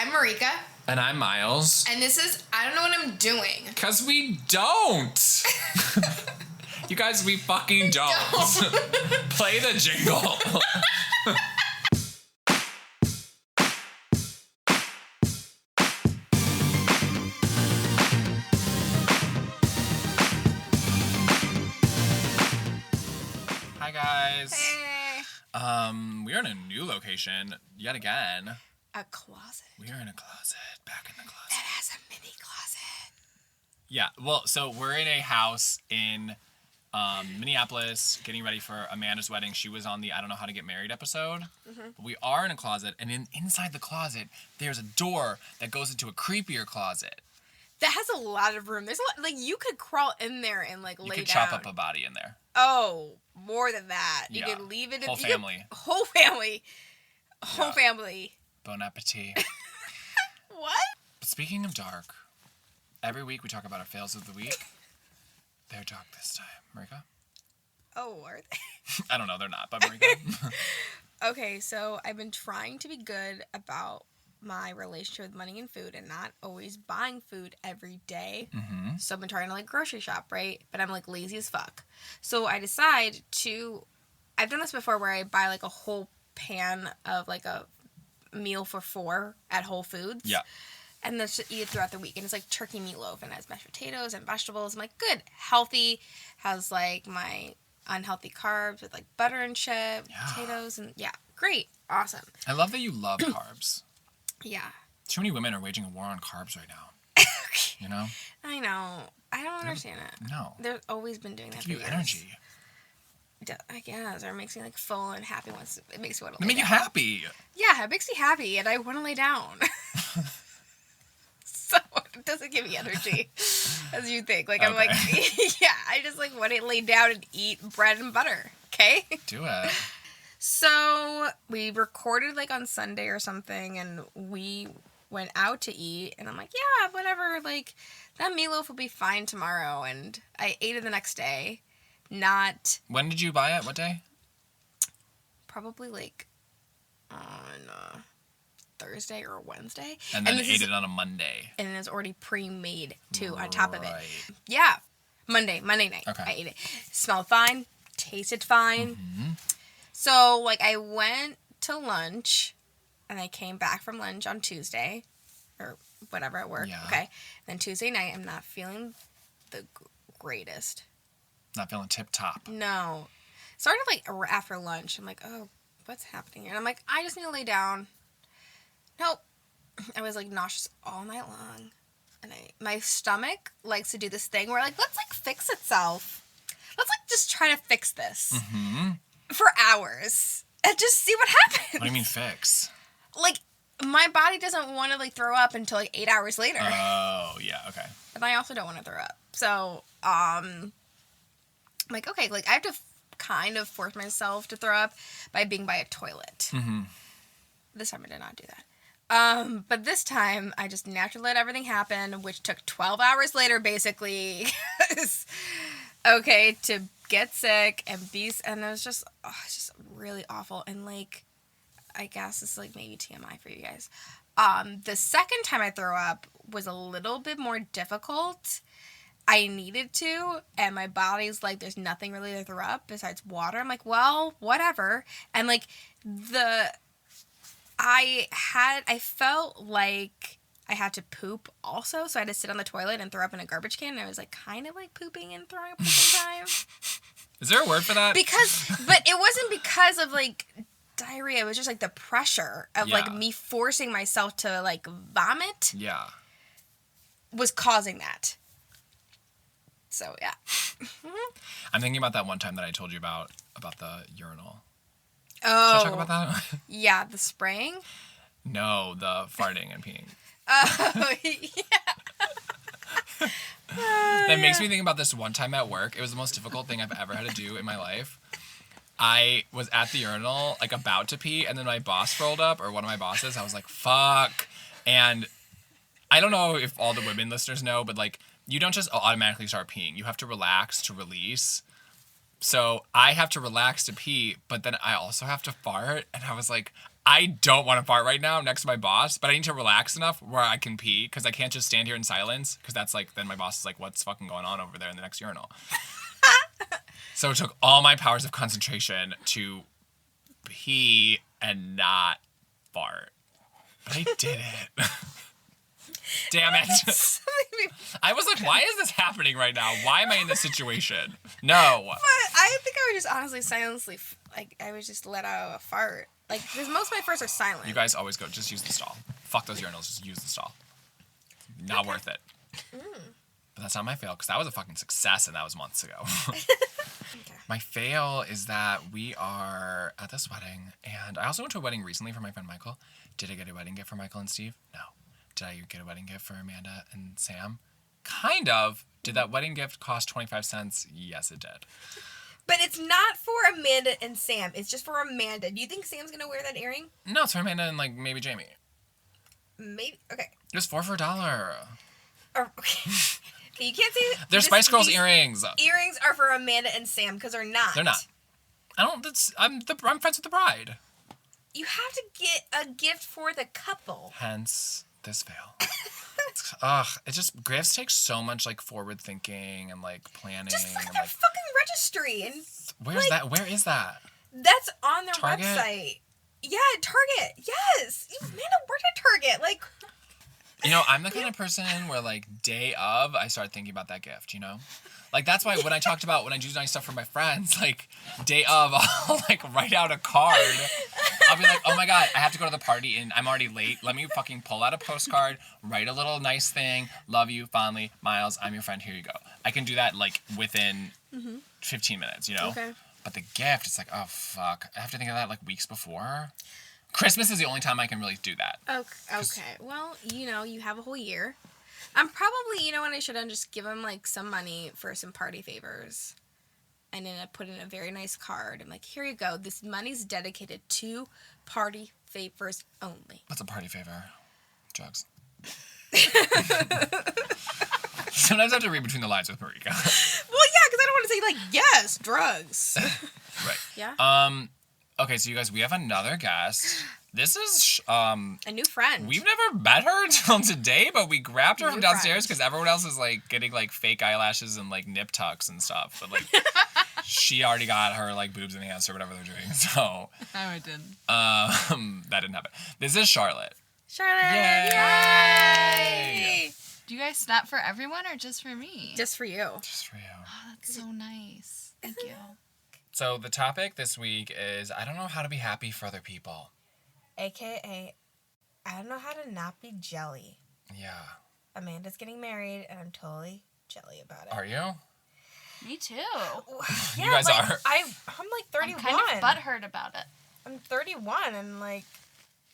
I'm Marika. And I'm Miles. And this is I Don't Know What I'm Doing. Because we don't. You guys, we fucking don't. Play the jingle. Hi, guys. Hey. We are in a new location yet again. A closet. We are in a closet. Back in the closet. That has a mini closet. Yeah, well, so we're in a house in Minneapolis getting ready for Amanda's wedding. She was on the I Don't Know How to Get Married episode. Mm-hmm. But we are in a closet, and inside the closet, there's a door that goes into a creepier closet. That has a lot of room. There's a lot, like, you could crawl in there and, like, lay down. You could chop up a body in there. Oh, more than that. Yeah. You could leave it in... Whole family. Whole family. Whole family. Bon appetit. What? But speaking of dark, every week we talk about our fails of the week. They're dark this time. Marika? Oh, are they? I don't know, they're not, but Marika. Okay, so I've been trying to be good about my relationship with money and food and not always buying food every day. Mm-hmm. So I've been trying to, like, grocery shop, right? But I'm, like, lazy as fuck. So I decide to... I've done this before where I buy, like, a whole pan of, like, a meal for 4 at Whole Foods. Yeah. And then just eat it throughout the week. And it's, like, turkey meatloaf and it has mashed potatoes and vegetables. I'm like, good. Healthy. Has, like, my unhealthy carbs with, like, butter and chip, potatoes, and, yeah. Great. Awesome. I love that you love carbs. Yeah. Too many women are waging a war on carbs right now. You know? I know. I don't understand it. No. They've always been doing They that give for you years. energy. I guess. Or it makes me, like, full and happy once it makes me want to They lay make you down. happy. Yeah, it makes me happy, and I want to lay down. So it doesn't give me energy, as you think. Like, I'm like, yeah, I just, like, want to lay down and eat bread and butter, okay? Do it. So we recorded, like, on Sunday or something, and we went out to eat, and I'm like, yeah, whatever, like, that meatloaf will be fine tomorrow, and I ate it the next day. Not... When did you buy it? What day? Probably, like, on Thursday or Wednesday. And then ate it on a Monday. And it's already pre-made, too, on top of it. Right. Yeah. Monday night. Okay. I ate it. Smelled fine. Tasted fine. Mm-hmm. So, like, I went to lunch, and I came back from lunch on Tuesday, or whatever at work. Yeah. Okay. Then Tuesday night, I'm not feeling the greatest. Not feeling tip-top. No. Started, like, after lunch. I'm like, oh, what's happening here? And I'm like, I just need to lay down. Nope. I was, like, nauseous all night long. And my stomach likes to do this thing where, like, let's, like, fix itself. Let's, like, just try to fix this. Mm-hmm. For hours. And just see what happens. What do you mean fix? Like, my body doesn't want to, like, throw up until, like, 8 hours later. Oh, yeah, okay. And I also don't want to throw up. So, I'm like, okay, like, I have to kind of force myself to throw up by being by a toilet. Mm-hmm. This time I did not do that. But this time I just naturally let everything happen, which took 12 hours later, basically. Okay, to get sick and and it was just, it's just really awful. And, like, I guess it's, like, maybe TMI for you guys. The second time I threw up was a little bit more difficult. I needed to, and my body's like, there's nothing really to throw up besides water. I'm like, well, whatever. And, like, I felt like I had to poop also, so I had to sit on the toilet and throw up in a garbage can, and I was, like, kind of, like, pooping and throwing up at the same time. Is there a word for that? But it wasn't because of, like, diarrhea. It was just, like, the pressure of, like, me forcing myself to, like, vomit. Yeah. Was causing that. So, yeah. I'm thinking about that one time that I told you about the urinal. Oh. Should I talk about that? Yeah, the spraying? No, the farting and peeing. Oh, yeah. That makes me think about this one time at work. It was the most difficult thing I've ever had to do in my life. I was at the urinal, like, about to pee, and then my boss rolled up, or one of my bosses. I was like, fuck. And I don't know if all the women listeners know, but, like, you don't just automatically start peeing. You have to relax to release. So I have to relax to pee, but then I also have to fart. And I was like, I don't want to fart right now next to my boss, but I need to relax enough where I can pee because I can't just stand here in silence because that's like, then my boss is like, what's fucking going on over there in the next urinal? So it took all my powers of concentration to pee and not fart. But I did it. Damn it. I was like, why is this happening right now? Why am I in this situation? No. But I think I would just honestly silently, I would just let out a fart. Like, because most of my farts are silent. You guys always go, just use the stall. Fuck those urinals, just use the stall. Not worth it. But that's not my fail, because that was a fucking success, and that was months ago. Okay. My fail is that we are at this wedding, and I also went to a wedding recently for my friend Michael. Did I get a wedding gift for Michael and Steve? No. Did I get a wedding gift for Amanda and Sam? Kind of. Did that wedding gift cost 25 cents? Yes, it did. But it's not for Amanda and Sam. It's just for Amanda. Do you think Sam's going to wear that earring? No, it's for Amanda and, like, maybe Jamie. Maybe. Okay. It was 4 for $1. Okay. You can't say... They're Spice Girls earrings. Earrings are for Amanda and Sam, because they're not. They're not. I'm friends with the bride. You have to get a gift for the couple. Hence this fail. Ugh, it just gifts take so much like forward thinking and like planning Just look at and their like fucking registry. And where's that? Where is that? that's on their Target? website. Yeah, Target. Yes. Amanda worked at Target. Like... You know, I'm the kind of person where like day of I start thinking about that gift, you know? Like that's why when I talked about when I do nice stuff for my friends, like day of I'll like write out a card. I'll be like, oh my God, I have to go to the party and I'm already late. Let me fucking pull out a postcard, write a little nice thing. Love you fondly, Miles. I'm your friend. Here you go. I can do that like within 15 minutes, you know? Okay. But the gift, it's like, oh fuck. I have to think of that like weeks before. Christmas is the only time I can really do that. Okay. Well, you know, you have a whole year. I'm probably, you know what, I should have just give him, like, some money for some party favors. And then I put in a very nice card. I'm like, here you go. This money's dedicated to party favors only. What's a party favor? Drugs. Sometimes I have to read between the lines with Marika. Well, yeah, because I don't want to say, like, yes, drugs. Right. Yeah? Okay, so you guys, we have another guest. This is, a new friend. we've never met her until today, but we grabbed her New from downstairs friend. because everyone else is, like, getting, like, fake eyelashes and, like, nip tucks and stuff. But, like, she already got her, like, boobs enhanced or whatever they're doing, so. No, I didn't. That didn't happen. This is Charlotte. Charlotte! Yay! Yay! Do you guys snap for everyone or just for me? Just for you. Just for you. Oh, that's so nice. Thank you. So the topic this week is, I don't know how to be happy for other people. AKA, I don't know how to not be jelly. Yeah. Amanda's getting married, and I'm totally jelly about it. Are you? Me too. Yeah, You guys like, are. I'm like 31. I'm kind of butthurt about it. I'm 31, and like,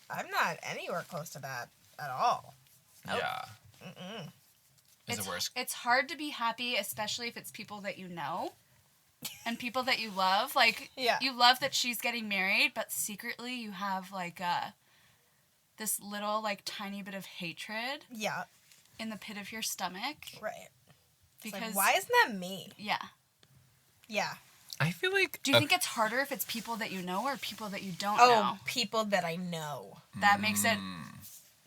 I'm not anywhere close to that at all. Nope. Yeah. Mm-mm. Is it worse? It's hard to be happy, especially if it's people that you know and people that you love. Like, Yeah. you love that she's getting married, but secretly you have, like, this little, like, tiny bit of hatred Yeah, in the pit of your stomach. right. It's Because, like, why isn't that me? yeah. Yeah. I feel like. Do you think it's harder if it's people that you know or people that you don't Oh, know? people that I know. That makes it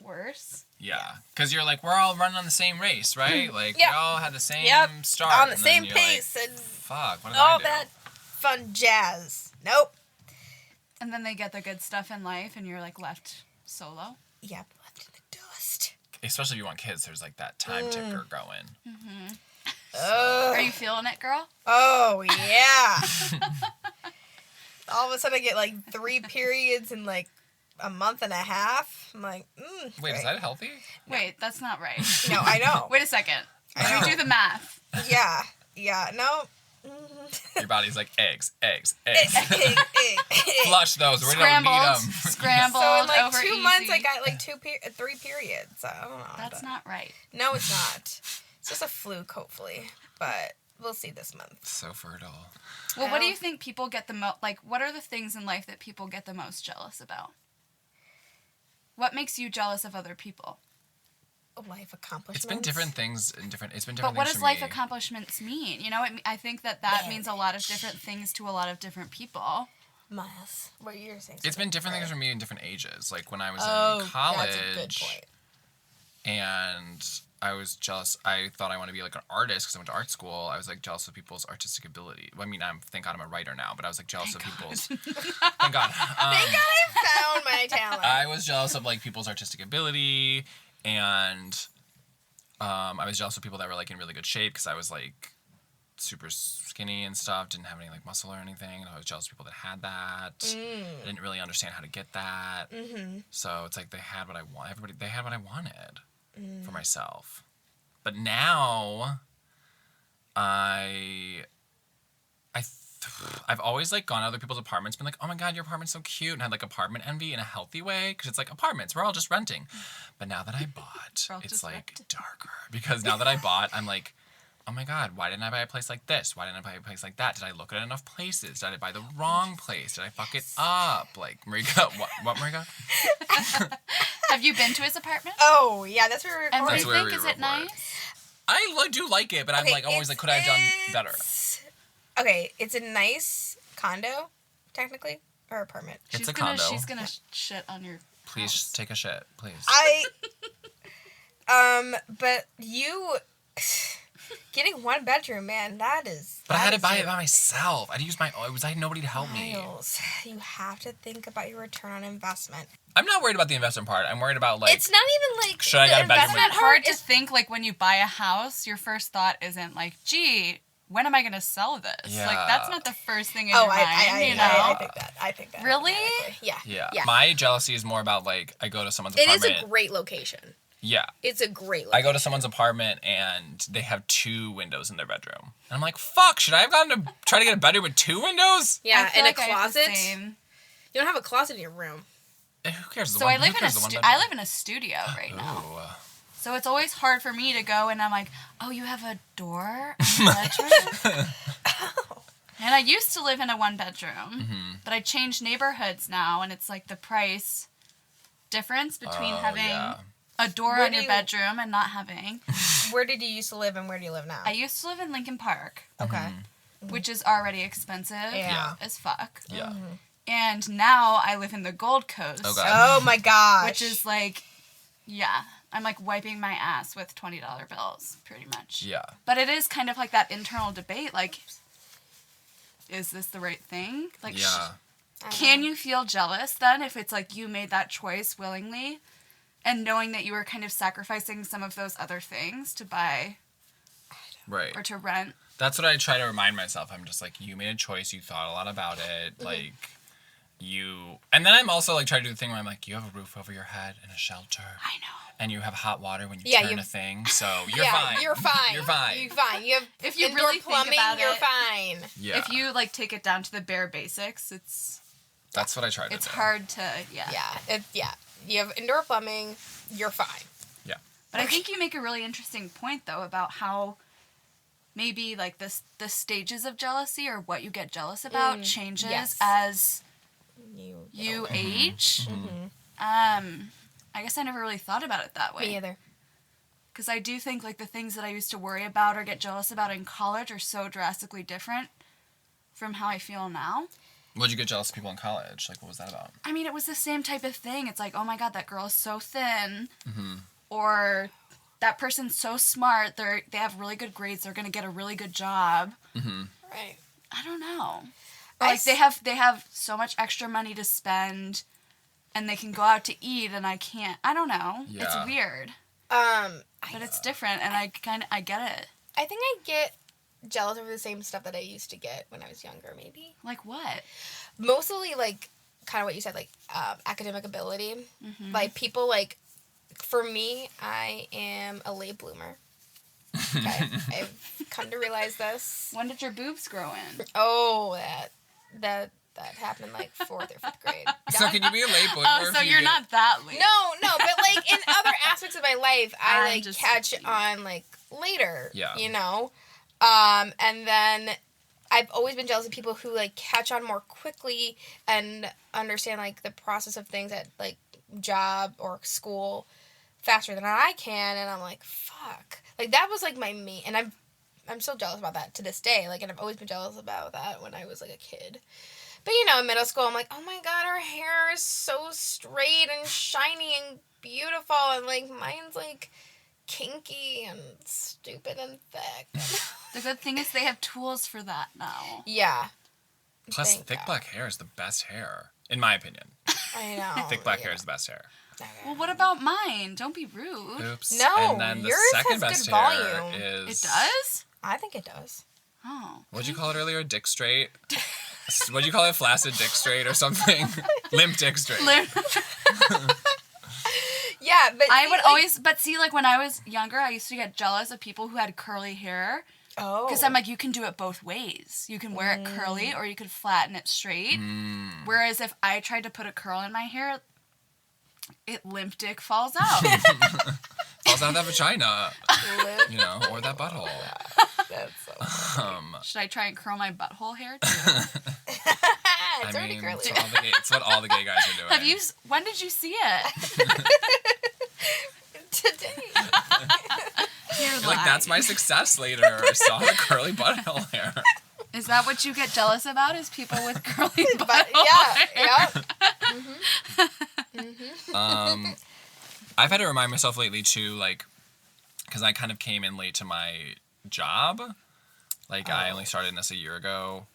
worse. Yeah. Because you're like, we're all running on the same race, right? Like, Yep. we all had the same Yep. start. On the and then same you're like, pace and fuck, what did all I do? that fun jazz. Nope. And then they get the good stuff in life and you're, like, left solo. Yep. Left in the dust. Especially if you want kids, there's like that time ticker going. Oh. Are you feeling it, girl? Oh, yeah. All of a sudden I get like 3 periods in like a month and a half. I'm like, Wait, great. is that healthy? Wait, that's not right. No, I know. Wait a second. I Let know. me do the math. Yeah. Yeah. No. Your body's like, eggs, eggs, eggs. Flush those. We're gonna Scrambled. need them. Scrambled. So in like over 2 easy. months I got like 3 periods. I don't know. That's not right. No, it's not. It's just a fluke, hopefully. But we'll see this month. So fertile. Well, what do you think people get the most, like, what are the things in life that people get the most jealous about? What makes you jealous of other people? Life accomplishments. It's been different things in different. It's been But different. what things does for life me. accomplishments mean? You know, I think that means a lot of different things to a lot of different people. Miles, what you're saying? It's been different things for me in different ages. Like when I was in That's college, a good point. and I was jealous. I thought I wanted to be like an artist because I went to art school. I was like jealous of people's artistic ability. I mean, thank God I'm a writer now, but I was like jealous of people's. Thank God. Thank God I found my talent. I was jealous of like people's artistic ability, and I was jealous of people that were like in really good shape because I was like super skinny and stuff, didn't have any like muscle or anything, and I was jealous of people that had that. I didn't really understand how to get that. So it's like they had what I want. They had what I wanted for myself. But now I've always like gone to other people's apartments, been like, oh my God, your apartment's so cute, and had like apartment envy in a healthy way because it's like apartments, we're all just renting. But now that I bought, it's like darker because now that I bought, I'm like, oh my God, why didn't I buy a place like this? Why didn't I buy a place like that? Did I look at enough places? Did I buy the wrong place? Did I fuck it up? Like, Marika, what Marika? Have you been to his apartment? Oh, yeah, that's where we're And what recording. do you where think? we Is it record. nice? I do like it, but I'm like always like, could I have done better? Okay, it's a nice condo, technically, or apartment. It's a condo. She's gonna shit on your. Please house. take a shit, please. But you getting one bedroom, man, that is. But I had to buy it by myself. I had to use I had nobody to help me. Miles, you have to think about your return on investment. I'm not worried about the investment part. I'm worried about like. It's not even like should I the get a bedroom investment Isn't it hard part to is think like when you buy a house, your first thought isn't like, gee, when am I gonna sell this? Yeah. Like that's not the first thing in your mind, you know? I think that. Really? automatically. Yeah. Yeah. My jealousy is more about like I go to someone's It is apartment. a great location. Yeah. It's a great location. I go to someone's apartment and they have 2 windows in their bedroom. And I'm like, fuck, should I have gone to try to get a bedroom with 2 windows? Yeah, I feel and like a I have the closet. same. You don't have a closet in your room. Who cares? So I live in a studio right now. Ooh. So it's always hard for me to go and I'm like, oh, you have a door in the bedroom? And I used to live in a 1-bedroom, but I changed neighborhoods now, and it's like the price difference between having a door Where on do your you- bedroom and not having. Where did you used to live and where do you live now? I used to live in Lincoln Park, Okay. which is already expensive Yeah. as fuck. Yeah. And now I live in the Gold Coast, Oh, God. Oh my gosh. which is like, yeah, I'm like wiping my ass with $20 bills, pretty much. Yeah. But it is kind of like that internal debate, like, is this the right thing? Like, Yeah. can you feel jealous then if it's like you made that choice willingly and knowing that you were kind of sacrificing some of those other things to buy Right. or to rent? That's what I try to remind myself. I'm just like, you made a choice. You thought a lot about it. Like, and then I'm also like trying to do the thing where I'm like, you have a roof over your head and a shelter. I know. And you have hot water when you Yeah, turn you- a thing. So you're yeah, fine. You're fine. You're fine. You're fine. You have If you indoor really think plumbing, about you're it- fine. Yeah. If you like take it down to the bare basics, That's what I try to it's do. hard to, yeah. Yeah. You have indoor plumbing, you're fine. Yeah. But I think you make a really interesting point though about how maybe like the stages of jealousy or what you get jealous about changes yes. as You you Mm-hmm. age. I guess I never really thought about it that way. Me either. Because I do think like the things that I used to worry about or get jealous about in college are so drastically different from how I feel now. What'd you get jealous of people in college? Like, what was that about? I mean, it was the same type of thing. It's like, oh my God, that girl is so thin. Mm-hmm. Or that person's so smart. They have really good grades. They're going to get a really good job. Mm-hmm. Right. I don't know. Or like they have so much extra money to spend and they can go out to eat and I can't. I don't know. Yeah. It's weird. But it's different and I get it. I think I get jealous over the same stuff that I used to get when I was younger, maybe. Like what? Mostly, like, kind of what you said, like, academic ability. Like, people, like, for me, I am a late bloomer. Okay? I've come to realize this. When did your boobs grow in? Oh, that happened, like, 4th or 5th grade. So can you be a late bloomer? Oh, so you're not that late. No, but, like, in other aspects of my life, I, I'm like, just catch kidding. on, like, later. Yeah. You know? And then I've always been jealous of people who, like, catch on more quickly and understand, like, the process of things at, like, job or school faster than I can. And I'm like, fuck. Like, that was, like, my main... And I'm still jealous about that to this day. Like, and I've always been jealous about that when I was, like, a kid. But in middle school, I'm like, oh my god, her hair is so straight and shiny and beautiful, and like mine's like kinky and stupid and thick. The good thing is they have tools for that now. Yeah. Plus, Thank thick God. black hair is the best hair, in my opinion. I know. Thick black hair is the best hair. Okay. Well, what about mine? Don't be rude. Oops. No, And then the yours second has best good hair volume. is. It does? I think it does. Oh. What'd you call it earlier? Dick straight? What'd you call it? Flaccid dick straight or something? Limp dick straight. Yeah, but I see, would like- always, but see, like when I was younger, I used to get jealous of people who had curly hair. Oh. Because I'm like, you can do it both ways. You can wear it curly or you could flatten it straight. Whereas if I tried to put a curl in my hair, it limp dick falls out. Falls out of that vagina, Limp. you know, or that butthole. That's so Should I try and curl my butthole hair too? it's already curly. It's what all the gay guys are doing. Have you? When did you see it? Today. You're You're like, that's my success later. I saw the curly butthole hair. Is that what you get jealous about? Is people with curly butthole But yeah, hair? yeah. I've had to remind myself lately too, like, because I kind of came in late to my job. Like, I only started in this a year ago,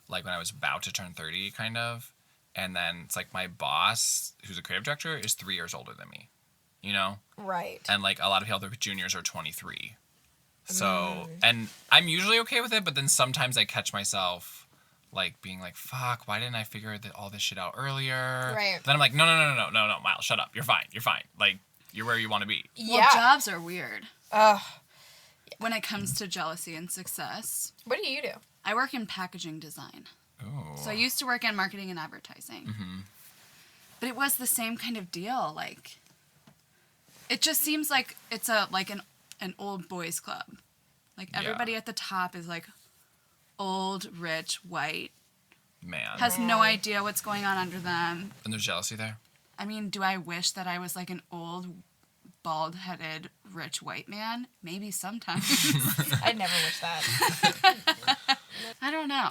like when I was about to turn 30, kind of. And then it's like my boss, who's a creative director, is 3 years older than me, you know? Right. And like a lot of the other juniors are 23. So, and I'm usually okay with it, but then sometimes I catch myself like being like, fuck, why didn't I figure all this shit out earlier? Right. Then I'm like, no, Miles, shut up. You're fine. Like, you're where you want to be. Well, Yeah. jobs are weird Ugh. when it comes to jealousy and success. What do you do? I work in packaging design. Ooh. So I used to work in marketing and advertising. Mm-hmm. But it was the same kind of deal. Like, it just seems like it's an old boys club. Like, everybody at the top is like old, rich, white, Man. has no idea what's going on under them. And there's jealousy there? I mean, do I wish that I was like an old, bald-headed, rich white man? Maybe sometimes. I'd never wish that. I don't know.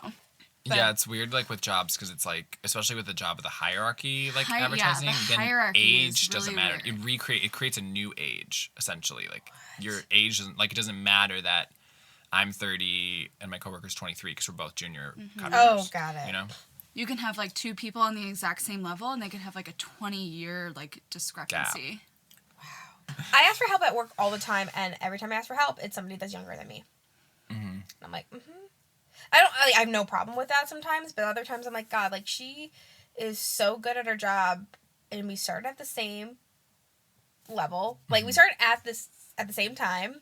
Yeah, it's weird, like, with jobs, because it's, like, especially with the job of the hierarchy, like, Yeah, the advertising, then hierarchy is age doesn't really matter. weird. It creates a new age, essentially. Like, your age doesn't, like, it doesn't matter that I'm 30 and my coworker's 23, because we're both junior copywriters. Oh, got it. You know? You can have like two people on the exact same level and they could have like a 20-year like discrepancy. I ask for help at work all the time, and every time I ask for help, it's somebody that's younger than me. Mm-hmm. And I'm like, I have no problem with that sometimes, but other times I'm like, God, like, she is so good at her job, and we started at the same level. Like, we started at the same time,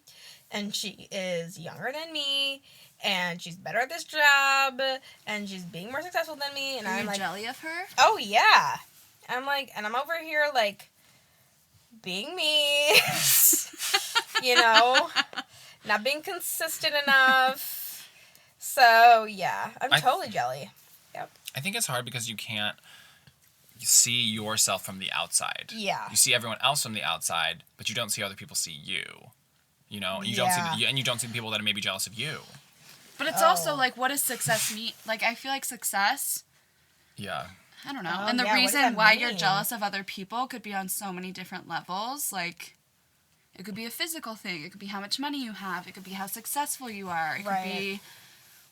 and she is younger than me, and she's better at this job, and she's being more successful than me, and Are I'm you like, jelly of her? oh yeah. I'm like, and I'm over here like being me, you know, not being consistent enough. So yeah, I'm totally jelly. Yep. I think it's hard because you can't see yourself from the outside. Yeah. You see everyone else from the outside, but you don't see other people see you. You know, you don't see and you don't see the people that are maybe jealous of you. But it's also like, what does success mean? Like, I feel like success, Yeah. I don't know. Oh, and the yeah, what does reason that why you're mean? jealous of other people could be on so many different levels. Like, it could be a physical thing. It could be how much money you have. It could be how successful you are. It Right. could be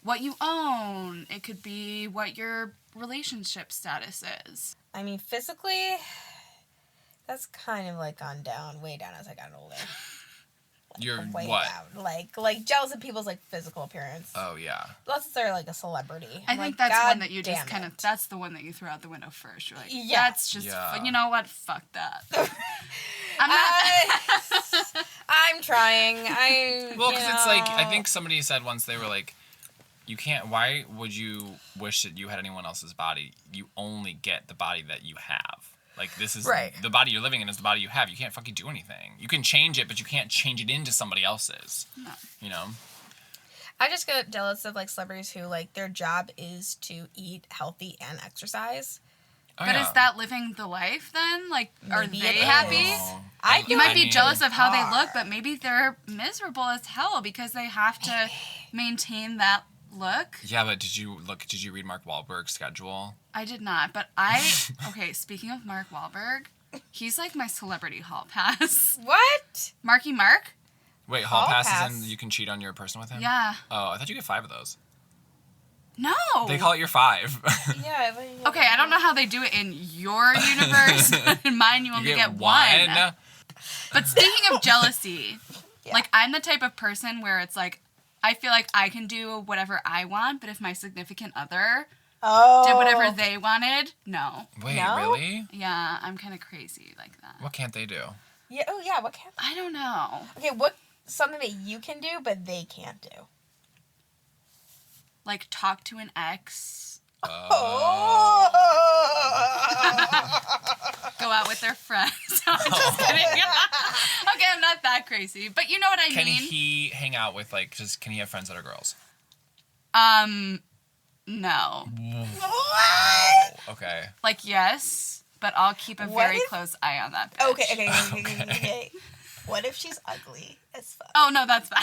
what you own. It could be what your relationship status is. I mean, physically, that's kind of like gone down, way down as I got older. You're Way what? down. Like jealous of people's like physical appearance. Oh yeah. Unless they're like a celebrity. I I'm think like, that's God one that you just damn kind of, it. that's the one that you throw out the window first. You're like, Yeah. that's just, Yeah. you know what? Fuck that. I'm not. I'm trying. Well, because it's like, I think somebody said once, they were like, you can't, why would you wish that you had anyone else's body? You only get the body that you have. Like, this is, Right. the body you're living in is the body you have. You can't fucking do anything. You can change it, but you can't change it into somebody else's. No. You know? I just get jealous of like celebrities who like their job is to eat healthy and exercise. Oh, But yeah. is that living the life then? Like, are Maybe they it happy? Oh. I You feel might like be mean, jealous of how they are. look, but maybe they're miserable as hell because they have to maintain that look. Yeah, but did you read Mark Wahlberg's schedule? I did not, but okay, speaking of Mark Wahlberg, he's like my celebrity hall pass. What? Marky Mark? Wait, hall Hall passes pass. and you can cheat on your person with him? Yeah. Oh, I thought you get 5 of those. No. They call it your 5. Yeah. Okay, I don't know how they do it in your universe, but in mine you only get one. But speaking of jealousy, Yeah. like I'm the type of person where it's like, I feel like I can do whatever I want, but if my significant other did whatever they wanted, no. Wait, No? really? Yeah, I'm kind of crazy like that. What can't they do? Yeah. Oh, yeah. What can? I don't know. Okay. What? Something that you can do, but they can't do. Like talk to an ex, Oh. go out with their friends. I'm just kidding. Okay, I'm not that crazy, but you know what I Can mean. he hang out with can he have friends that are girls? No. What? Okay. Like yes, but I'll keep a What very if- close eye on that bitch. Okay. What if she's ugly as fuck? Oh no, that's bad.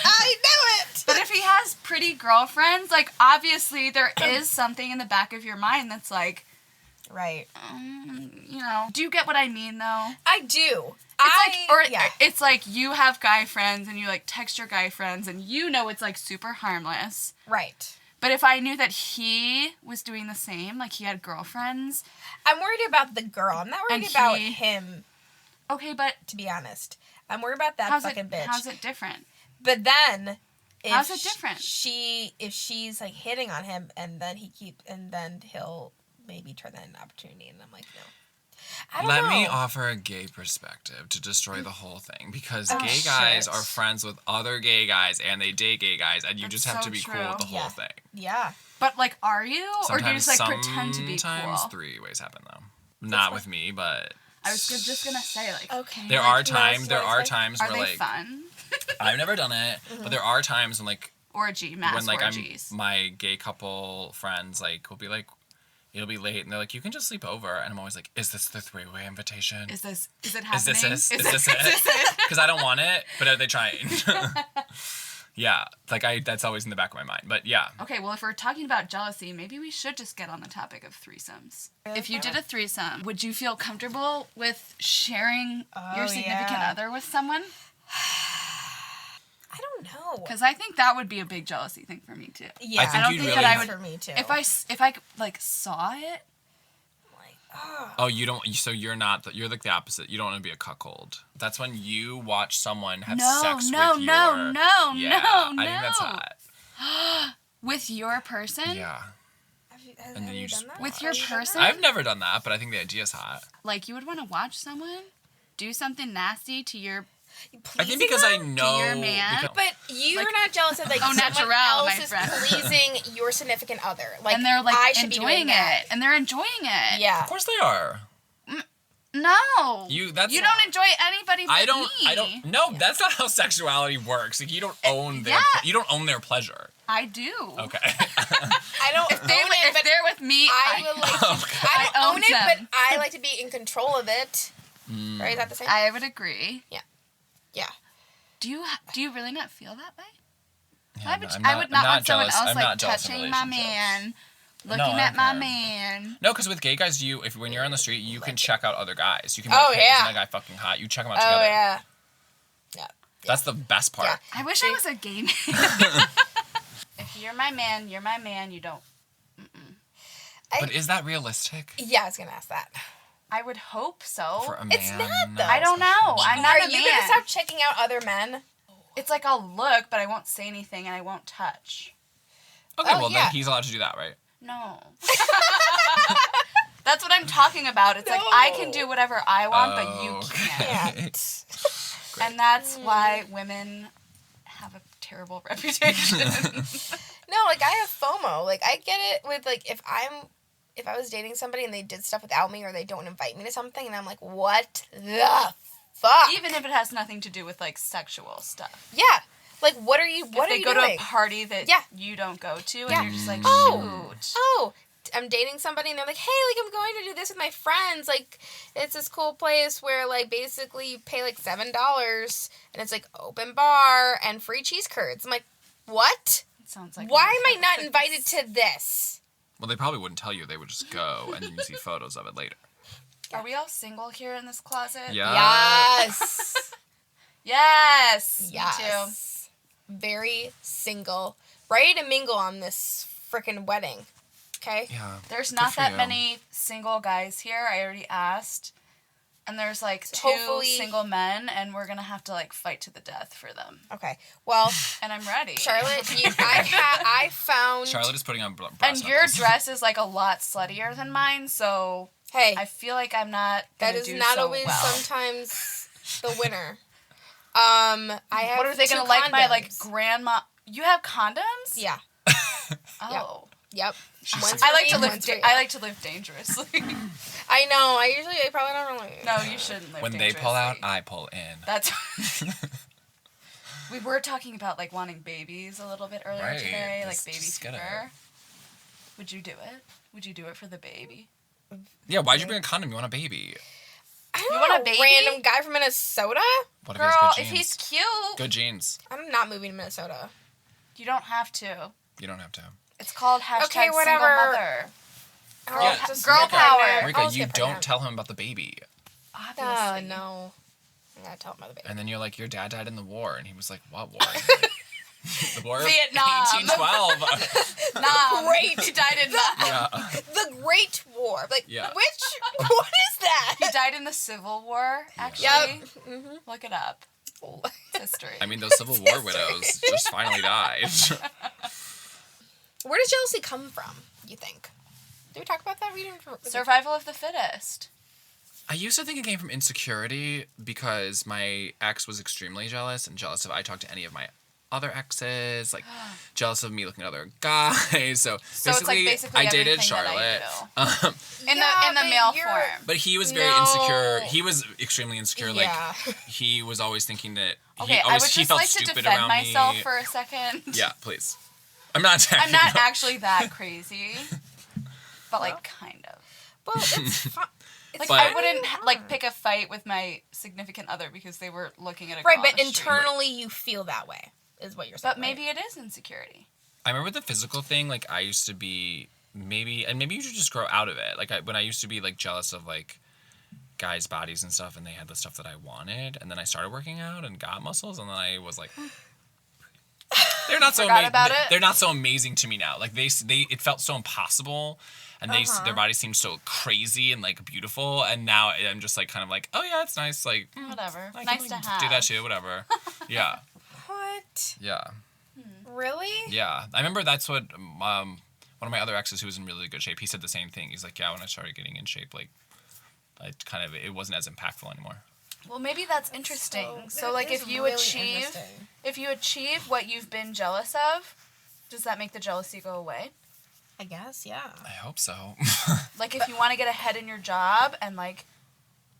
I knew it. But if he has pretty girlfriends, like obviously there is something in the back of your mind that's like, Right. you know. Do you get what I mean though? I do. It's like you have guy friends and you like text your guy friends and you know it's like super harmless. Right. But if I knew that he was doing the same, like he had girlfriends, I'm worried about the girl. I'm not worried And about he- him, okay, but to be honest. I'm worried about that how's fucking bitch. how's it different? But then, if How's it different? if she's like hitting on him, and then then he'll maybe turn that into opportunity, and I'm like, no. I don't Let know. me offer a gay perspective to destroy the whole thing because Oh, gay guys shit. are friends with other gay guys and they date gay guys and you That's just have so to be cool true. with the whole Yeah. thing. Yeah. But like, are you, or do you just like Sometimes pretend to be cool? Sometimes 3 ways happen though. Not with me, but I was just gonna say like, Okay. there Like, are who knows times are where they like fun? I've never done it, but there are times when like Mass when like orgies. my gay couple friends like will be like it'll be late and they're like you can just sleep over and I'm always like is this the 3-way invitation? Is it Is happening? this it? Because I don't want it, but are they trying? Yeah, like that's always in the back of my mind. But yeah, Okay, well, if we're talking about jealousy, maybe we should just get on the topic of threesomes. If you did a threesome, would you feel comfortable with sharing your significant yeah. other with someone? I don't know. Because I think that would be a big jealousy thing for me too. Yeah, I think I don't you'd think really- that I would. for me too. If I like saw it, like, oh. oh, you don't. So you're not. You're like the opposite. You don't want to be a cuckold. That's when you watch someone have sex with your. no, Yeah, no, I think that's no. hot. With your person, Yeah, Have then you you done just that? With your Have you done person? that? I've never done that, but I think the idea is hot. like you would want to watch someone do something nasty to your. I think because I know. your man? because- But you're Like- not jealous of like Oh, someone natural, else my is friend. pleasing your significant other. Like And they're like I should be doing enjoying that. it, and they're enjoying it. Yeah. of course they are. No. You don't enjoy anybody but I don't. me. I don't. No, that's not how sexuality works. Like you don't own their. Yeah. You don't own their pleasure. I do. Okay. I don't If, they, own it, if but they're with me, I will like. I I don't own own it, them. but I like to be in control of it. Mm. Right? Is that the same? I would agree. Yeah. Do you really not feel that way? Yeah, I would I'm I would not I'm want someone jealous. else I'm like not jealous in touching my relationships. man, No, looking I at don't my care. man. No, because with gay guys, when you're on the street, you can check out other guys. You can be Oh, like, hey, yeah. isn't that guy fucking hot? You check them out Oh together. yeah. That's the best part. Yeah. I wish I was a gay man. If you're my man, you're my man. You don't. But is that realistic Yeah, I was gonna ask that. I would hope so. for a man? It's not, though. I don't know. I'm not Are a you man. gonna stop checking out other men? It's like I'll look, but I won't say anything and I won't touch. Okay, Oh, well yeah. then he's allowed to do that, right? No. That's what I'm talking about. It's like I can do whatever I want, but you can't. Can't. And that's why women have a terrible reputation. No, like I have FOMO. Like I get it with like if I was dating somebody and they did stuff without me or they don't invite me to something and I'm like, what the fuck? Even if it has nothing to do with like sexual stuff. Yeah. Like what are you If what they are you go doing? to a party that Yeah. you don't go to and Yeah. you're just like, Oh. shoot. Oh, I'm dating somebody and they're like, hey, like I'm going to do this with my friends. Like it's this cool place where like basically you pay like $7 and it's like open bar and free cheese curds. I'm like, What? It sounds like. Why am I not invited to this? Well, they probably wouldn't tell you. They would just go, and then you see photos of it later. Are we all single here in this closet? Yeah. Yes. Yes. Yes. Me too. Very single. Ready to mingle on this freaking wedding. Okay? Yeah. There's Good not for that you. many single guys here. I already asked. And there's like two Hopefully- single men, and we're gonna have to like fight to the death for them. Okay. Well, And I'm ready. Charlotte, I found. Charlotte is putting on brass And your knuckles. dress is like a lot sluttier than mine, so Hey, I feel like I'm not that gonna is do not so always well. sometimes the winner. I have. What are they two gonna like my like condoms. grandma? You have condoms? Yeah. Oh. Yep. She's One's I for like me, to live. one's for you. I like to live dangerously. I know. I probably don't really. No, you shouldn't live When they dangerously. pull out, I pull in. That's. We were talking about like wanting babies a little bit earlier Right, today, like let's baby just get fever. Would you do it? Would you do it for the baby? Yeah, why'd you bring a condom? You want a baby. I don't You know, want a baby? random guy from Minnesota? What if Girl, he has good if genes? he's cute, Good genes. I'm not moving to Minnesota. you don't have to. You don't have to. It's called hashtag Okay, single whatever. mother. I'll Yeah, just girl get power. pregnant. Marika, I'll just you get don't pregnant. tell him about the baby. Obviously. No. I gotta tell him about the baby. And then you're like, your dad died in the war. And he was like, what war? The war Vietnam. of 1812. Nah, Great. He died in that. Yeah. The Great War. Like, Yeah. what is that? He died in the Civil War, actually. Yep. Mm-hmm. Look it up. It's history. I mean, those Civil War widows just finally died. Where does jealousy come from, you think? Did we talk about that? We didn't. Survival of the fittest. I used to think it came from insecurity because my ex was extremely jealous and jealous if I talked to any of my other exes, like jealous of me looking at other guys. So So it's like basically I dated everything that Charlotte. In the male form. But he was very No. insecure. He was extremely insecure. Yeah. Like he was always thinking that Okay, I would he just felt like to stupid defend around myself me. for a second. Yeah, please. I'm not attacking. I'm not you. actually that crazy, but like kind of. Well, it's fine. Like But- I wouldn't like pick a fight with my significant other because they were looking at a girl Right, on but the street. internally you feel that way, is what you're saying. But maybe it is insecurity. I remember the physical thing. Like I used to be maybe you should just grow out of it. Like when I used to be like jealous of like guys' bodies and stuff, and they had the stuff that I wanted, and then I started working out and got muscles, and then I was like, they're not so Forgot about it? they're not so amazing to me now. Like they it felt so impossible, and their bodies seemed so crazy and like beautiful, and now I'm just like kind of like, oh yeah, it's nice. Like Whatever. I Nice can to have. do that too. Whatever. Yeah. What? Yeah. Really? Yeah, I remember that's what one of my other exes who was in really good shape. He said the same thing. He's like, yeah, when I started getting in shape, like, it wasn't as impactful anymore. Well, maybe that's interesting. So that like is if you really achieve interesting. what you've been jealous of, does that make the jealousy go away? I guess, yeah. I hope so. Like if you want to get ahead in your job and like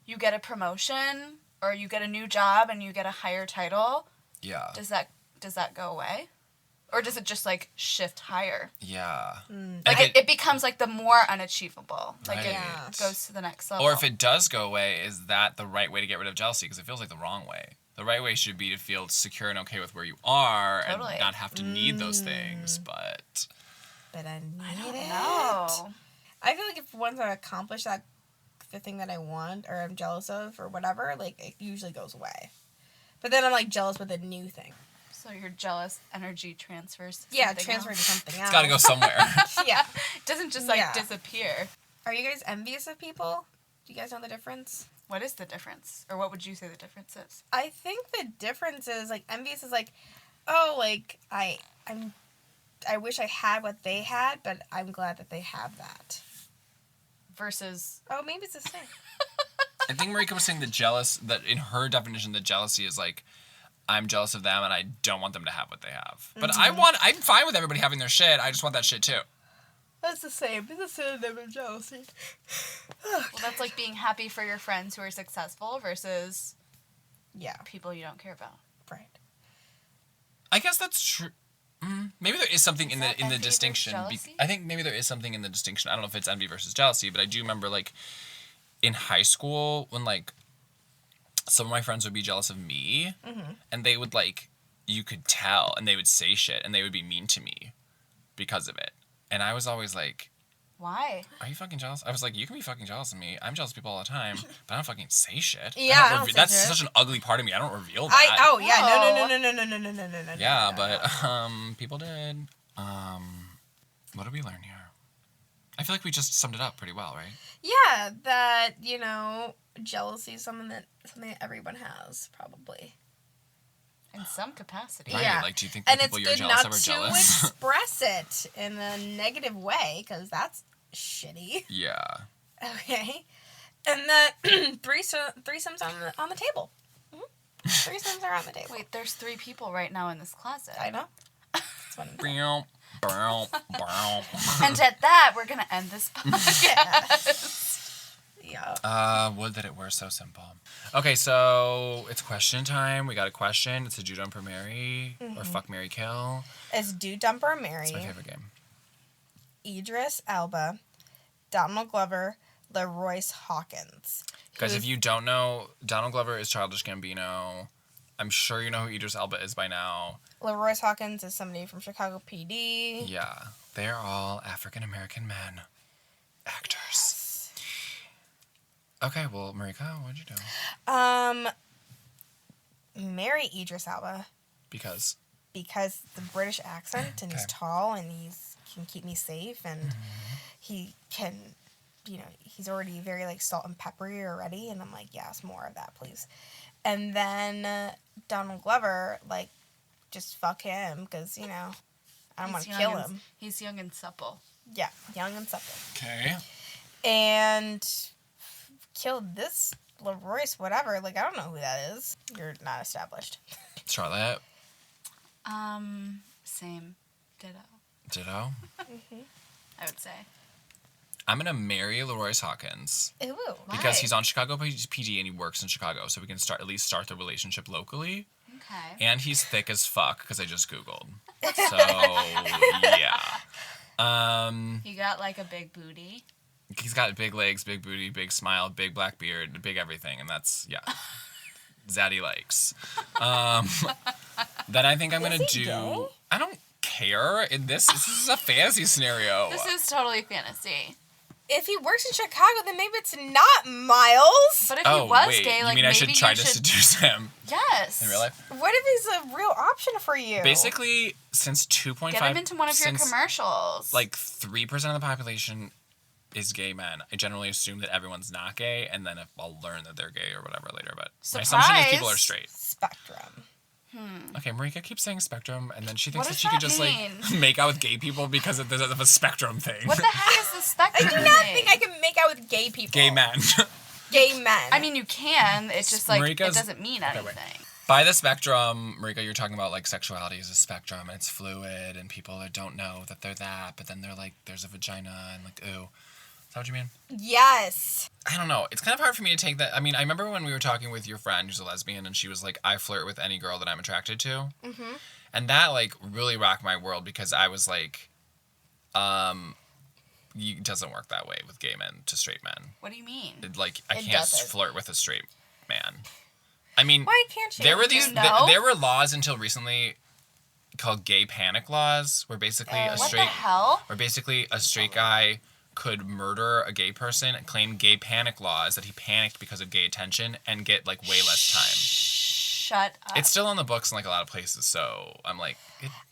you get a promotion or you get a new job and you get a higher title, Yeah. does that go away? Or does it just like shift higher? Yeah. Like If it becomes like the more unachievable. Like Right. it Yeah. goes to the next level. or if it does go away, is that the right way to get rid of jealousy? Because it feels like the wrong way. The right way should be to feel secure and okay with where you are Totally. and not have to need those things. But But I need it. No. I feel like if once I accomplish the thing that I want or I'm jealous of or whatever, like it usually goes away. But then I'm like jealous with a new thing. So your jealous energy transfers to Yeah, something transfer else. to something else. it's got to go somewhere. Yeah. It doesn't just like Yeah. disappear. Are you guys envious of people? Do you guys know the difference? What is the difference? Or what would you say the difference is? I think the difference is like envious is like, oh, like I wish I had what they had, but I'm glad that they have that. Versus Oh, maybe it's the same. I think Marika was saying that in her definition, the jealousy is like, I'm jealous of them and I don't want them to have what they have. But I'm fine with everybody having their shit. I just want that shit too. That's the same. It's a synonym of jealousy. well, that's like being happy for your friends who are successful versus Yeah, people you don't care about. right. I guess that's true. Maybe there is something in that the envy versus distinction. jealousy? I think maybe there is something in the distinction. I don't know if it's envy versus jealousy, but I do remember like in high school when like some of my friends would be jealous of me, and they would like you could tell, and they would say shit, and they would be mean to me because of it. And I was always like, Why? are you fucking jealous? I was like, you can be fucking jealous of me. I'm jealous of people all the time, but I don't fucking say shit. Yeah, I don't say that's shit. such an ugly part of me. I don't reveal that. No. Yeah, but people did. What did we learn here? I feel like we just summed it up pretty well, right? Yeah, that, jealousy is something that everyone has, probably. In some capacity. Right. Yeah. Like, do you think the And it's people you're good jealous not of are to jealous? express it in a negative way, because that's shitty. Yeah. Okay. And that threesomes on the table. Mm-hmm. Threesomes are on the table. Wait, there's 3 people right now in this closet. I know. That's what I'm saying. Bow, bow, bow. And at that, we're going to end this podcast. Yeah. Would that it were so simple. Okay, so it's question time. We got a question. It's a do, dump, or marry, or fuck, marry, kill. It's Do, Dump, or Marry. It's my favorite game. Idris Elba, Donald Glover, LaRoyce Hawkins. Guys, if you don't know, Donald Glover is Childish Gambino. I'm sure you know who Idris Elba is by now. LaRoyce Hawkins is somebody from Chicago PD. Yeah, they're all African-American men. Actors. Okay, well, Marika, what'd you do? Marry Idris Elba Because. because the British accent, and he's Okay. tall, and can keep me safe, and he can, he's already very like salt and peppery already, and I'm like, yes, more of that, please. And then Donald Glover, like, just fuck him, because I don't want to kill him. He's young and supple. Yeah, young and supple. Okay. And killed this LaRoyce, whatever. Like, I don't know who that is. You're not established. Charlotte. Same. Ditto, Ditto. I would say. I'm gonna marry LaRoyce Hawkins Ooh. because Why? he's on Chicago PD and he works in Chicago, so we can at least start the relationship locally. Okay. And he's thick as fuck because I just googled. So yeah. You got like a big booty. He's got big legs, big booty, big smile, big black beard, big everything, and that's Zaddy likes. Then I think I'm gonna Is he do. gay? I don't care. This is a fantasy scenario. This is totally fantasy. If he works in Chicago, then maybe it's not Miles. But if he was wait, gay, you like mean I maybe should try you to should... seduce him Yes. in real life? What if he's a real option for you? Basically, since 2.5, Get him into one of your commercials. like 3% of the population is gay men. I generally assume that everyone's not gay, and then I'll learn that they're gay or whatever later. But my assumption is people are straight. Spectrum. Okay, Marika keeps saying spectrum, and then she thinks What that does she could that just mean? like make out with gay people because of a spectrum thing. What the heck is the spectrum I do not thing? think I can make out with gay people. Gay men. Gay men. I mean, you can. It's just like Marika's- it doesn't mean wait. anything. By the spectrum, Marika, you're talking about like sexuality is a spectrum and it's fluid, and people that don't know that they're that, but then they're like, there's a vagina, and like, ooh. Is that what you mean? Yes. I don't know. It's kind of hard for me to take that. I mean, I remember when we were talking with your friend who's a lesbian, and she was like, I flirt with any girl that I'm attracted to. Mm-hmm. And that, like, really rocked my world because I was like, it doesn't work that way with gay men to straight men. What do you mean? Like, I It can't doesn't. flirt with a straight man. I mean, Why can't you? there were Do these, you know? there were laws until recently called gay panic laws, where basically a What the straight, hell? where basically a straight guy could murder a gay person and claim gay panic laws that he panicked because of gay attention and get like way less time. Shut up. It's still on the books in like a lot of places, so I'm like,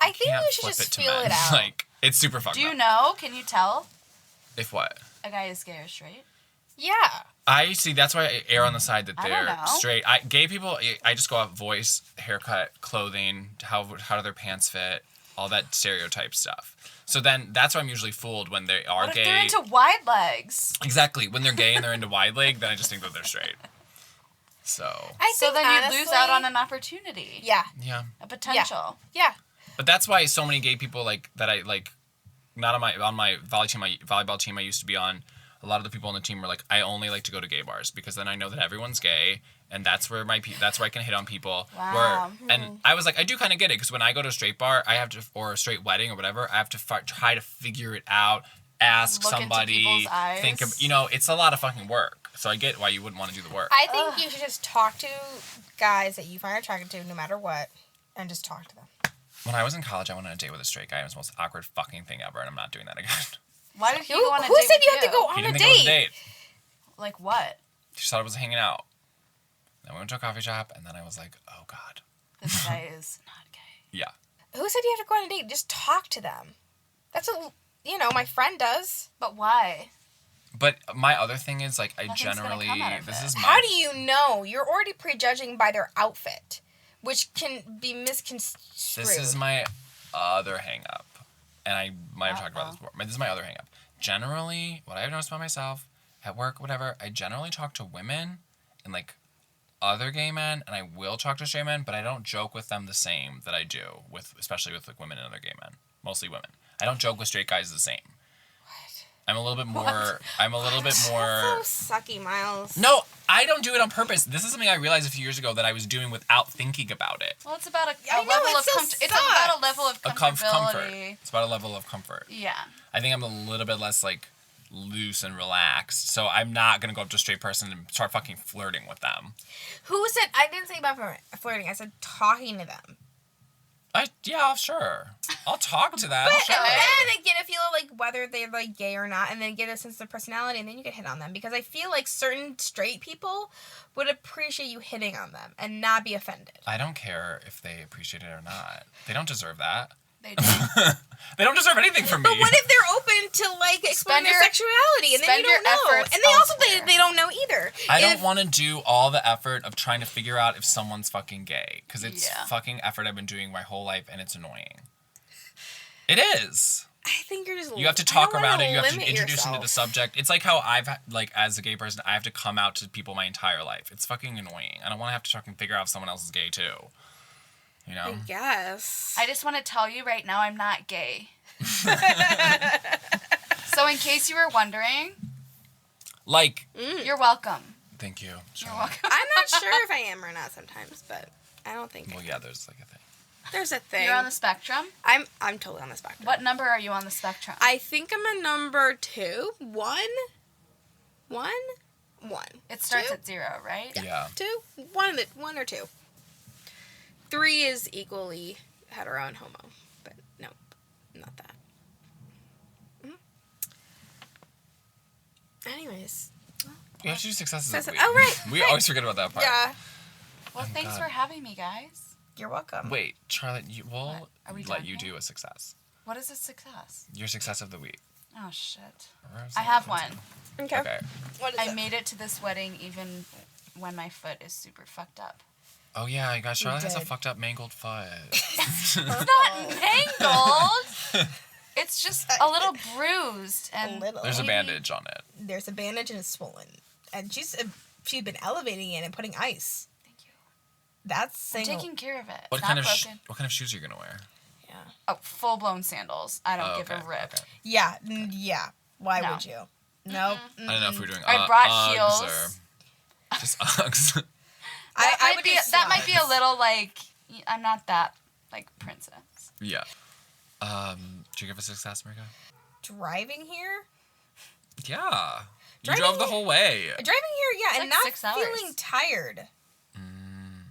I think can't we should flip just it to feel men. it out. Like, it's super fucked Do you up. know? Can you tell If what? a guy is gay or straight? Yeah. I see. That's why I err on the side that I don't they're know. straight. Gay people, I just go off voice, haircut, clothing, how do their pants fit, all that stereotype stuff. So then that's why I'm usually fooled when they are What gay. if they're into wide legs? Exactly. When they're gay and they're into wide leg, then I just think that they're straight. So I So think then you lose out on honestly- an opportunity. Yeah. yeah. A potential. Yeah. But that's why so many gay people like that I like, not on my volleyball team I used to be on. A lot of the people on the team were like, I only like to go to gay bars because then I know that everyone's gay, and that's where that's where I can hit on people. Wow. And I was like, I do kind of get it because when I go to a straight bar, I have to, or a straight wedding or whatever, I have to try to figure it out, ask Look into somebody, people's eyes. think of, it's a lot of fucking work. So I get why you wouldn't want to do the work. I think you should just talk to guys that you find attracted to, no matter what. and just talk to them. When I was in college, I went on a date with a straight guy. It was the most awkward fucking thing ever, and I'm not doing that again. Why did he Who go on a date said with you have to go He on a didn't think it was a date? date. Like what? She thought it was hanging out. Then we went to a coffee shop, and then I was like, oh, God. This guy is not gay. Yeah. Who said you have to go on a date? Just talk to them. That's what, my friend does. But why? But my other thing is, like, I Nothing's gonna generally... come out of This it. is my... How do you know? You're already prejudging by their outfit, which can be misconstrued. This is my other hang-up. And I might have talked about this Uh-oh. before. But this is my other hang-up. Generally, what I've noticed about myself, at work, whatever, I generally talk to women and, like, other gay men, and I will talk to straight men, but I don't joke with them the same that I do with, especially with, like, women and other gay men. Mostly women. I don't joke with straight guys the same. What? I'm a little bit more... I'm a little bit more... That's so sucky, Miles. No, I don't do it on purpose. This is something I realized a few years ago that I was doing without thinking about it. Well, it's about a I know, level it of still it's about a sucks. level of A comfort. comfortability. It's about a level of comfort. Yeah. I think I'm a little bit less, like, loose and relaxed. So I'm not going to go up to a straight person and start fucking flirting with them. Who said... I didn't say about flirting. I said talking to them. Yeah, sure. I'll talk to them. But Sure. then get a feel of, like, whether they're, like, gay or not, and then get a sense of their personality, and then you can hit on them. Because I feel like certain straight people would appreciate you hitting on them and not be offended. I don't care if they appreciate it or not. They don't deserve that. They do. They don't deserve anything from me. But what if they're open to, like, exploring Spend their your- sexuality, and then spend you don't your know? efforts And they also, elsewhere. they don't know either. I don't If- want to do all the effort of trying to figure out if someone's fucking gay. Because it's Yeah. fucking effort I've been doing my whole life, and it's annoying. It is. I think you're just... You have to I talk don't around wanna it. You have to limit introduce them to the yourself. subject. It's like how I've, like, as a gay person, I have to come out to people my entire life. It's fucking annoying. I don't want to have to fucking figure out if someone else is gay, too. You know? I guess. I just want to tell you right now, I'm not gay. So in case you were wondering, Like, you're welcome. thank you. You're welcome. I'm not sure if I am or not sometimes, but I don't think Well, yeah, there's, like, a thing. there's a thing. You're on the spectrum. I'm totally on the spectrum. What number are you on the spectrum? I think I'm a number 2. 1? It starts Two? at 0, right? Yeah. 2? 1 or 2. 3 is equally hetero and homo, but nope, not that. Anyways, We have to do successes Success- of the week. oh, right, We right. always forget about that part. yeah, Well, thanks God. for having me, guys. you're welcome. Wait, Charlotte, we'll What? Are we let done you here? do a success. What is a success? Your success of the week. Oh, shit. Where's I that? have What's one. Okay. it? Okay. What is I it? made it to this wedding even when my foot is super fucked up. Oh, yeah, I got Charlotte has a did. fucked up mangled foot. It's not mangled. It's just a little bruised A and little. There's a Maybe- bandage on it. There's a bandage and it's swollen, and she's been elevating it and putting ice. Thank you. That's I'm saying taking care of it. What It's kind not of broken. what kind of shoes are you gonna wear? yeah, Oh, full blown sandals. I don't Oh, give okay, a rip. okay. yeah, yeah. Why No. would you? Nope. I don't know if we're doing I brought Uggs heels. or just Uggs. I would do that might be a slides. little like I'm not that like princess. Yeah. Did you give a success, Marika? Driving here. Yeah. You Driving drove the here- whole way. Driving here, yeah, It's and like not 6 hours. feeling tired.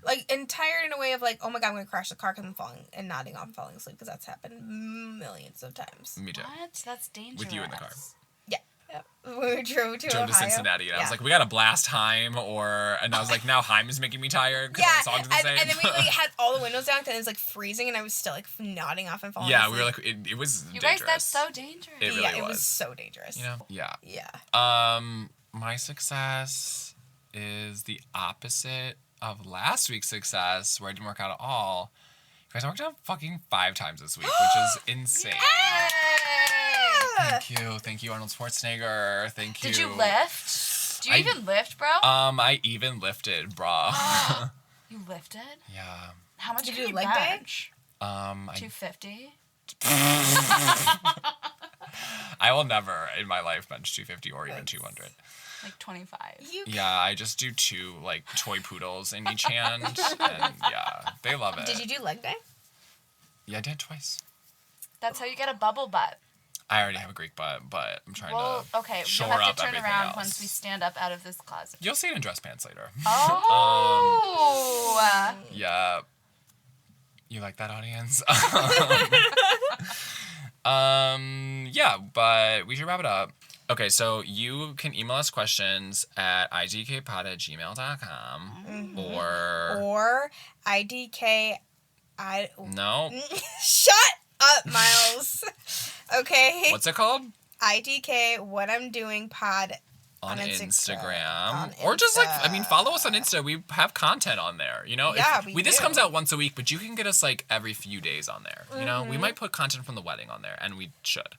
Like, and tired in a way of like, oh my god, I'm gonna crash the car because I'm falling and nodding off and falling asleep because that's happened millions of times. Me too. What? That's dangerous. With you in the car. Yeah. When we drove to Drove Ohio. to Cincinnati, and I was Yeah. like, we got to blast Heim, and I was like, now Heim is making me tired because yeah, the songs are the same. and then we like, had all the windows down, and it was like freezing, and I was still like nodding off and falling yeah, asleep. we were like, it was You dangerous. guys, that's so dangerous. It really yeah, it was was. so dangerous. You know? Yeah. Yeah. My success is the opposite of last week's success, where I didn't work out at all. Guys, I worked out fucking 5 times this week, which is insane. Thank you, Arnold Schwarzenegger. Thank you. Did you lift? Do you I- even lift, bro? I even lifted, brah. You lifted? Yeah. How much Did did you you leg day? bench? I 250. will never in my life bench 250 or even 200. Like 25. You Yeah, I just do 2 like toy poodles in each hand, and yeah, they love it. Did you do leg day? Yeah, I did twice. That's how you get a bubble butt. I already have a Greek butt, but I'm trying Well, to okay, shore you'll have up to turn everything around else. once we stand up out of this closet. You'll see it in dress pants later. Oh! Yeah. You like that, audience? Yeah, but we should wrap it up. Okay, so you can email us questions at idkpod@gmail.com Or IDK. No. Shut up, Miles. Okay. What's it called? IDK. What I'm doing pod On Instagram. On Or just like, Insta. follow us on Insta. We have content on there. You know, Yeah, this do. comes out once a week, but you can get us like every few days on there. You know, we might put content from the wedding on there, and we should.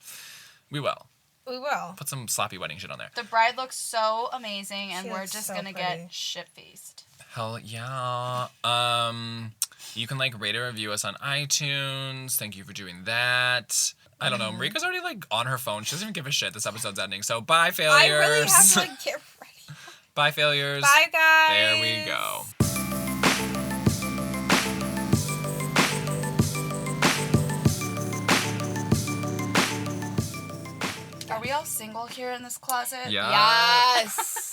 We will. We will. Put some sloppy wedding shit on there. The bride looks so amazing, and She we're looks just so gonna pretty. get shit-faced. Hell yeah. You can like rate or review us on iTunes. Thank you for doing that. I don't know. Marika's already like on her phone. She doesn't even give a shit. This episode's ending. So bye, failures. I really have to like get ready. Bye, failures. Bye, guys. There we go. Are we all single here in this closet? Yeah. Yes.